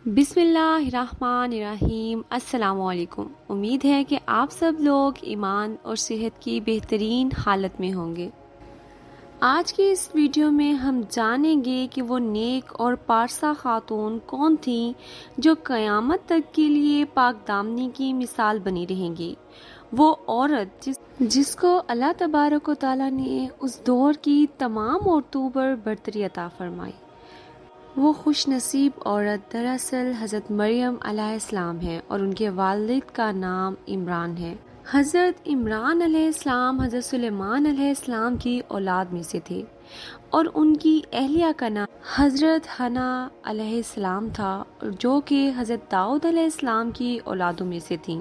بسم اللہ الرحمن الرحیم۔ السلام علیکم۔ امید ہے کہ آپ سب لوگ ایمان اور صحت کی بہترین حالت میں ہوں گے۔ آج کی اس ویڈیو میں ہم جانیں گے کہ وہ نیک اور پارسا خاتون کون تھیں جو قیامت تک کے لیے پاک دامنی کی مثال بنی رہیں گی۔ وہ عورت جس کو اللہ تبارک و تعالیٰ نے اس دور کی تمام عورتوں پر برتری عطا فرمائی۔ وہ خوش نصیب عورت دراصل حضرت مریم علیہ السلام ہے اور ان کے والد کا نام عمران ہے۔ حضرت عمران علیہ السلام حضرت سلیمان علیہ السلام کی اولاد میں سے تھے اور ان کی اہلیہ کا نام حضرت حنا علیہ السلام تھا جو کہ حضرت داؤد علیہ السلام کی اولادوں میں سے تھیں۔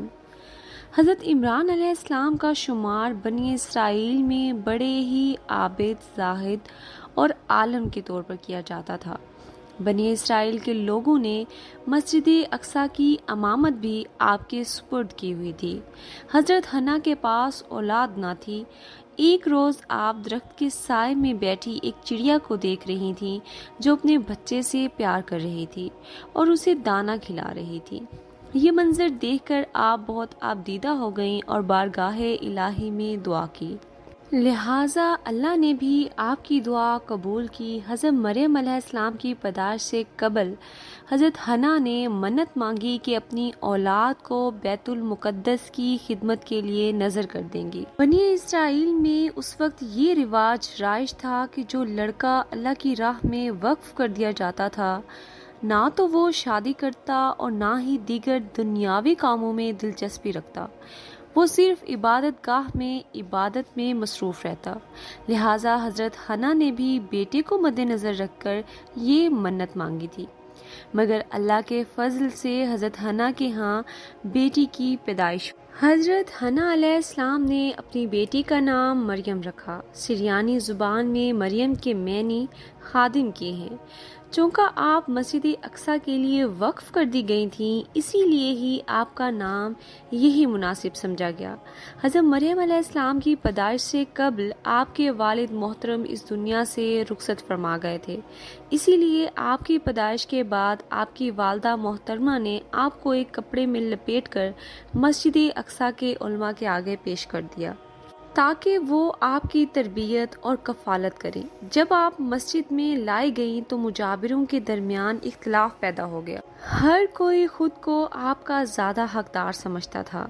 حضرت عمران علیہ السلام کا شمار بنی اسرائیل میں بڑے ہی عابد، زاہد اور عالم کے طور پر کیا جاتا تھا۔ بنی اسرائیل کے لوگوں نے مسجد اقصیٰ کی امامت بھی آپ کے سپرد کی ہوئی تھی۔ حضرت حنا کے پاس اولاد نہ تھی۔ ایک روز آپ درخت کے سائے میں بیٹھی ایک چڑیا کو دیکھ رہی تھیں جو اپنے بچے سے پیار کر رہی تھی اور اسے دانہ کھلا رہی تھی۔ یہ منظر دیکھ کر آپ بہت آبدیدہ ہو گئیں اور بارگاہ الہی میں دعا کی۔ لہٰذا اللہ نے بھی آپ کی دعا قبول کی۔ حضرت مریم علیہ السلام کی پیدائش سے قبل حضرت حنا نے منت مانگی کہ اپنی اولاد کو بیت المقدس کی خدمت کے لیے نذر کر دیں گی۔ بنی اسرائیل میں اس وقت یہ رواج رائج تھا کہ جو لڑکا اللہ کی راہ میں وقف کر دیا جاتا تھا نہ تو وہ شادی کرتا اور نہ ہی دیگر دنیاوی کاموں میں دلچسپی رکھتا، وہ صرف عبادت گاہ میں عبادت میں مصروف رہتا۔ لہٰذا حضرت حنا نے بھی بیٹے کو مد نظر رکھ کر یہ منت مانگی تھی، مگر اللہ کے فضل سے حضرت حنا کے ہاں بیٹی کی پیدائش ہوئی۔ حضرت حنا علیہ السلام نے اپنی بیٹی کا نام مریم رکھا۔ سریانی زبان میں مریم کے معنی خادم کے ہیں۔ چونکہ آپ مسجد اقصیٰ کے لیے وقف کر دی گئی تھیں اسی لیے ہی آپ کا نام یہی مناسب سمجھا گیا۔ حضرت مریم علیہ السلام کی پیدائش سے قبل آپ کے والد محترم اس دنیا سے رخصت فرما گئے تھے، اسی لیے آپ کی پیدائش کے بعد آپ کی والدہ محترمہ نے آپ کو ایک کپڑے میں لپیٹ کر مسجد اقصیٰ کے علماء کے آگے پیش کر دیا تاکہ وہ آپ کی تربیت اور کفالت کریں۔ جب آپ مسجد میں لائی گئیں تو مجاوروں کے درمیان اختلاف پیدا ہو گیا۔ ہر کوئی خود کو آپ کا زیادہ حقدار سمجھتا تھا۔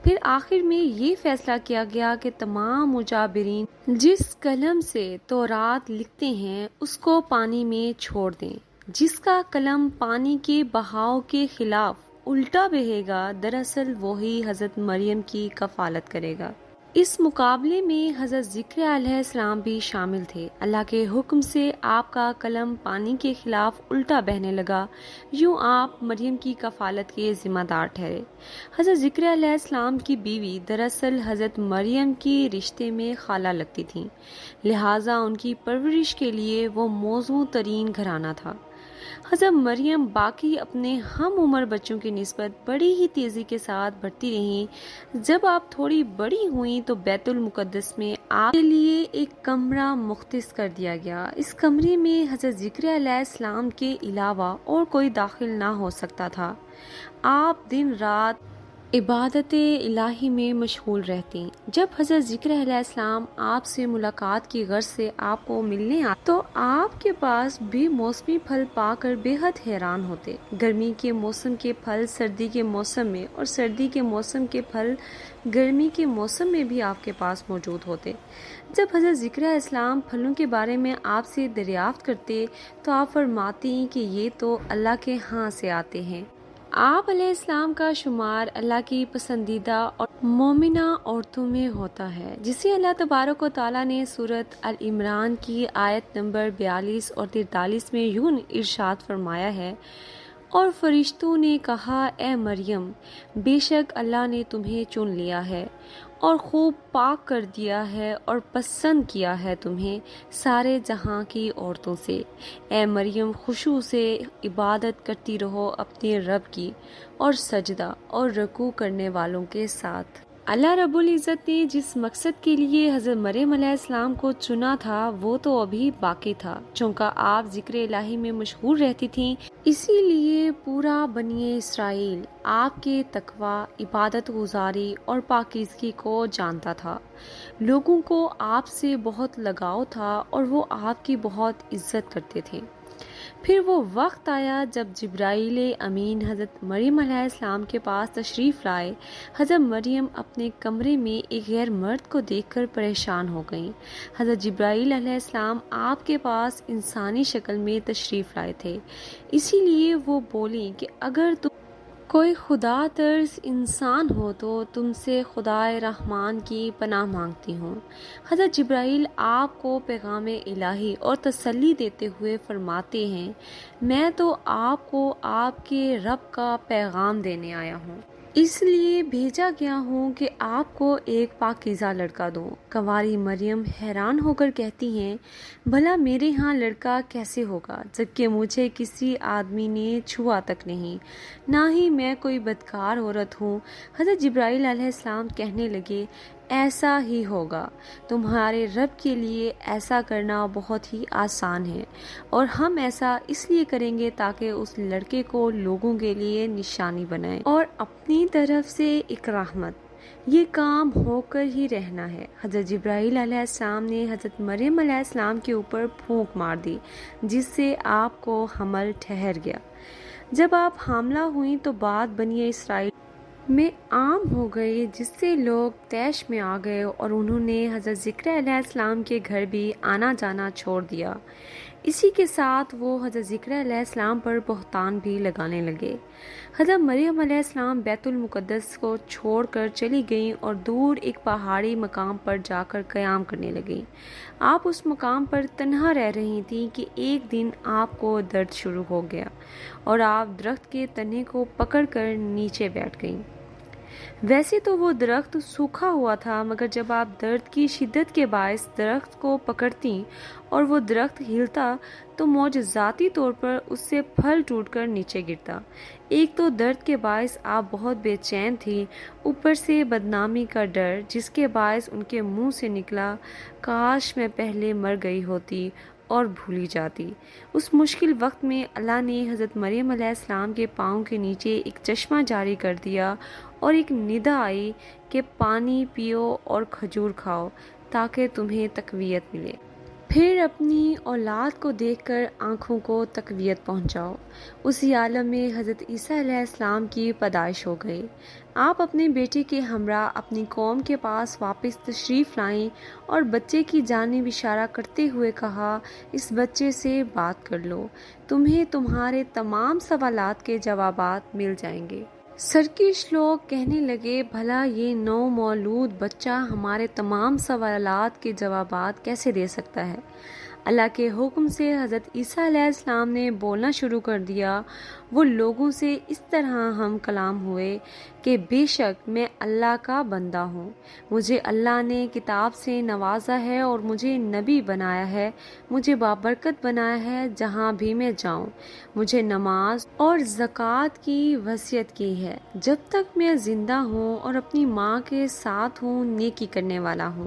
پھر آخر میں یہ فیصلہ کیا گیا کہ تمام مجاورین جس قلم سے تورات لکھتے ہیں اس کو پانی میں چھوڑ دیں۔ جس کا قلم پانی کے بہاؤ کے خلاف الٹا بہے گا دراصل وہی حضرت مریم کی کفالت کرے گا۔ اس مقابلے میں حضرت ذکریا علیہ السلام بھی شامل تھے۔ اللہ کے حکم سے آپ کا قلم پانی کے خلاف الٹا بہنے لگا، یوں آپ مریم کی کفالت کے ذمہ دار ٹھہرے۔ حضرت ذکریا علیہ السلام کی بیوی دراصل حضرت مریم کی رشتے میں خالہ لگتی تھیں، لہٰذا ان کی پرورش کے لیے وہ موزوں ترین گھرانہ تھا۔ حضرت مریم باقی اپنے ہم عمر بچوں کی نسبت بڑی ہی تیزی کے ساتھ بڑھتی رہیں۔ جب آپ تھوڑی بڑی ہوئیں تو بیت المقدس میں آپ کے لیے ایک کمرہ مختص کر دیا گیا۔ اس کمرے میں حضرت ذکریا علیہ السلام کے علاوہ اور کوئی داخل نہ ہو سکتا تھا۔ آپ دن رات عبادت الہی میں مشغول رہتے۔ جب حضرت ذکریا علیہ السلام آپ سے ملاقات کی غرض سے آپ کو ملنے آتے تو آپ کے پاس بے موسمی پھل پا کر بے حد حیران ہوتے۔ گرمی کے موسم کے پھل سردی کے موسم میں اور سردی کے موسم کے پھل گرمی کے موسم میں بھی آپ کے پاس موجود ہوتے۔ جب حضرت ذکریا علیہ السلام پھلوں کے بارے میں آپ سے دریافت کرتے تو آپ فرماتی کہ یہ تو اللہ کے ہاں سے آتے ہیں۔ آپ علیہ السلام کا شمار اللہ کی پسندیدہ اور مومنہ عورتوں میں ہوتا ہے، جسے اللہ تبارک و تعالیٰ نے سورۃ العمران کی آیت نمبر 42 اور 43 میں یوں ارشاد فرمایا ہے، اور فرشتوں نے کہا اے مریم بے شک اللہ نے تمہیں چن لیا ہے اور خوب پاک کر دیا ہے اور پسند کیا ہے تمہیں سارے جہاں کی عورتوں سے۔ اے مریم خشوع سے عبادت کرتی رہو اپنے رب کی اور سجدہ اور رکوع کرنے والوں کے ساتھ۔ اللہ رب العزت نے جس مقصد کے لیے حضرت مریم علیہ السلام کو چنا تھا وہ تو ابھی باقی تھا۔ چونکہ آپ ذکر الہی میں مشغول رہتی تھیں، اسی لیے پورا بنی اسرائیل آپ کے تقوی، عبادت گزاری اور پاکیزگی کو جانتا تھا۔ لوگوں کو آپ سے بہت لگاؤ تھا اور وہ آپ کی بہت عزت کرتے تھے۔ پھر وہ وقت آیا جب جبرائیل امین حضرت مریم علیہ السلام کے پاس تشریف لائے۔ حضرت مریم اپنے کمرے میں ایک غیر مرد کو دیکھ کر پریشان ہو گئیں۔ حضرت جبرائیل علیہ السلام آپ کے پاس انسانی شکل میں تشریف لائے تھے، اسی لیے وہ بولیں کہ اگر تم کوئی خدا ترس انسان ہو تو تم سے خدائے رحمان کی پناہ مانگتی ہوں۔ حضرت جبرائیل آپ کو پیغام الہی اور تسلی دیتے ہوئے فرماتے ہیں، میں تو آپ کو آپ کے رب کا پیغام دینے آیا ہوں، اس لیے بھیجا گیا ہوں کہ آپ کو ایک پاکیزہ لڑکا دوں۔ کنواری مریم حیران ہو کر کہتی ہیں، بھلا میرے ہاں لڑکا کیسے ہوگا جبکہ مجھے کسی آدمی نے چھوا تک نہیں، نہ ہی میں کوئی بدکار عورت ہوں۔ حضرت جبرائیل علیہ السلام کہنے لگے، ایسا ہی ہوگا، تمہارے رب کے لیے ایسا کرنا بہت ہی آسان ہے، اور ہم ایسا اس لیے کریں گے تاکہ اس لڑکے کو لوگوں کے لیے نشانی بنائیں اور اپنی طرف سے ایک رحمت۔ یہ کام ہو کر ہی رہنا ہے۔ حضرت جبرائیل علیہ السلام نے حضرت مریم علیہ السلام کے اوپر پھونک مار دی، جس سے آپ کو حمل ٹھہر گیا۔ جب آپ حاملہ ہوئیں تو بات بنی اسرائیل میں عام ہو گئی، جس سے لوگ طیش میں آ گئے اور انہوں نے حضرت ذکر علیہ السلام کے گھر بھی آنا جانا چھوڑ دیا۔ اسی کے ساتھ وہ حضرت ذکر علیہ السلام پر بہتان بھی لگانے لگے۔ حضرت مریم علیہ السلام بیت المقدس کو چھوڑ کر چلی گئیں اور دور ایک پہاڑی مقام پر جا کر قیام کرنے لگیں۔ آپ اس مقام پر تنہا رہ رہی تھیں کہ ایک دن آپ کو درد شروع ہو گیا اور آپ درخت کے تنے کو پکڑ کر نیچے بیٹھ گئیں۔ ویسے تو وہ درخت سوکھا ہوا تھا، مگر جب آپ درد کی شدت کے باعث درخت کو پکڑتیں اور وہ درخت ہلتا تو معجزاتی طور پر اس سے پھل ٹوٹ کر نیچے گرتا۔ ایک تو درد کے باعث آپ بہت بے چین تھی، اوپر سے بدنامی کا ڈر جس کے باعث ان کے منہ سے نکلا، کاش میں پہلے مر گئی ہوتی اور بھولی جاتی۔ اس مشکل وقت میں اللہ نے حضرت مریم علیہ السلام کے پاؤں کے نیچے ایک چشمہ جاری کر دیا اور ایک ندا آئی کہ پانی پیو اور کھجور کھاؤ تاکہ تمہیں تقویت ملے۔ پھر اپنی اولاد کو دیکھ کر آنکھوں کو تقویت پہنچاؤ۔ اسی عالم میں حضرت عیسیٰ علیہ السلام کی پیدائش ہو گئی۔ آپ اپنے بیٹے کے ہمراہ اپنی قوم کے پاس واپس تشریف لائیں اور بچے کی جانب اشارہ کرتے ہوئے کہا، اس بچے سے بات کر لو، تمہیں تمہارے تمام سوالات کے جوابات مل جائیں گے۔ سرکش لوگ کہنے لگے، بھلا یہ نو مولود بچہ ہمارے تمام سوالات کے جوابات کیسے دے سکتا ہے؟ اللہ کے حکم سے حضرت عیسیٰ علیہ السلام نے بولنا شروع کر دیا۔ وہ لوگوں سے اس طرح ہم کلام ہوئے کہ بے شک میں اللہ کا بندہ ہوں، مجھے اللہ نے کتاب سے نوازا ہے اور مجھے نبی بنایا ہے، مجھے بابرکت بنایا ہے جہاں بھی میں جاؤں، مجھے نماز اور زکوٰۃ کی وصیت کی ہے، جب تک میں زندہ ہوں اور اپنی ماں کے ساتھ ہوں نیکی کرنے والا ہوں۔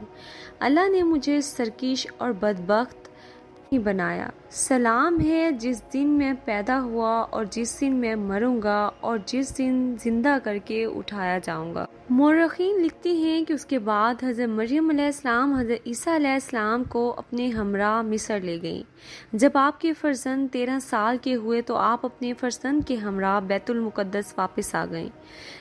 اللہ نے مجھے سرکش اور بدبخت نہیں بنایا۔ سلام ہے جس دن میں پیدا ہوا اور جس دن میں مروں گا اور جس دن زندہ کر کے اٹھایا جاؤں گا۔ مورخین لکھتے ہیں کہ اس کے بعد حضرت مریم علیہ السلام حضرت عیسیٰ علیہ السلام کو اپنے ہمراہ مصر لے گئیں۔ جب آپ کے فرزند 13 سال کے ہوئے تو آپ اپنے فرزند کے ہمراہ بیت المقدس واپس آ گئیں۔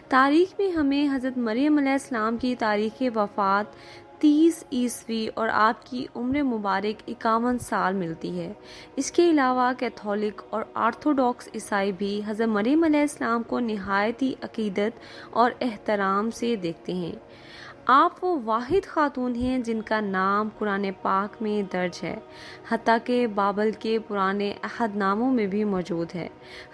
تاریخ میں ہمیں حضرت مریم علیہ السلام کی تاریخ وفات 30 عیسوی اور آپ کی عمر مبارک 51 سال ملتی ہے۔ اس کے علاوہ کیتھولک اور آرتھوڈاکس عیسائی بھی حضرت مریم علیہ السلام کو نہایت ہی عقیدت اور احترام سے دیکھتے ہیں۔ آپ وہ واحد خاتون ہیں جن کا نام قرآن پاک میں درج ہے، حتیٰ کہ بابل کے پرانے عہد ناموں میں بھی موجود ہے۔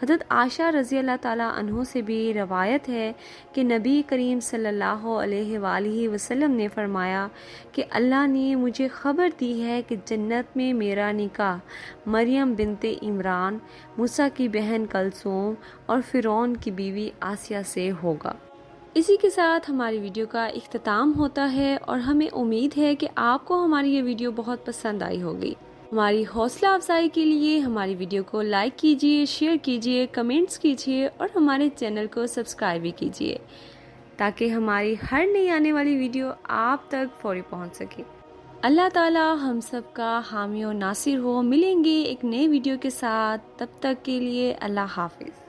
حضرت عائشہ رضی اللہ تعالیٰ عنہ سے بھی روایت ہے کہ نبی کریم صلی اللہ علیہ وآلہ وسلم نے فرمایا کہ اللہ نے مجھے خبر دی ہے کہ جنت میں میرا نکاح مریم بنت عمران، موسیٰ کی بہن کلثوم اور فرعون کی بیوی آسیہ سے ہوگا۔ اسی کے ساتھ ہماری ویڈیو کا اختتام ہوتا ہے اور ہمیں امید ہے کہ آپ کو ہماری یہ ویڈیو بہت پسند آئی ہوگی۔ ہماری حوصلہ افزائی کے لیے ہماری ویڈیو کو لائک کیجیے، شیئر کیجیے، کمنٹس کیجیے اور ہمارے چینل کو سبسکرائب بھی کیجیے تاکہ ہماری ہر نئی آنے والی ویڈیو آپ تک فوری پہنچ سکے۔ اللہ تعالی ہم سب کا حامی و ناصر ہو۔ ملیں گے ایک نئے ویڈیو کے ساتھ، تب تک کے لیے اللہ حافظ۔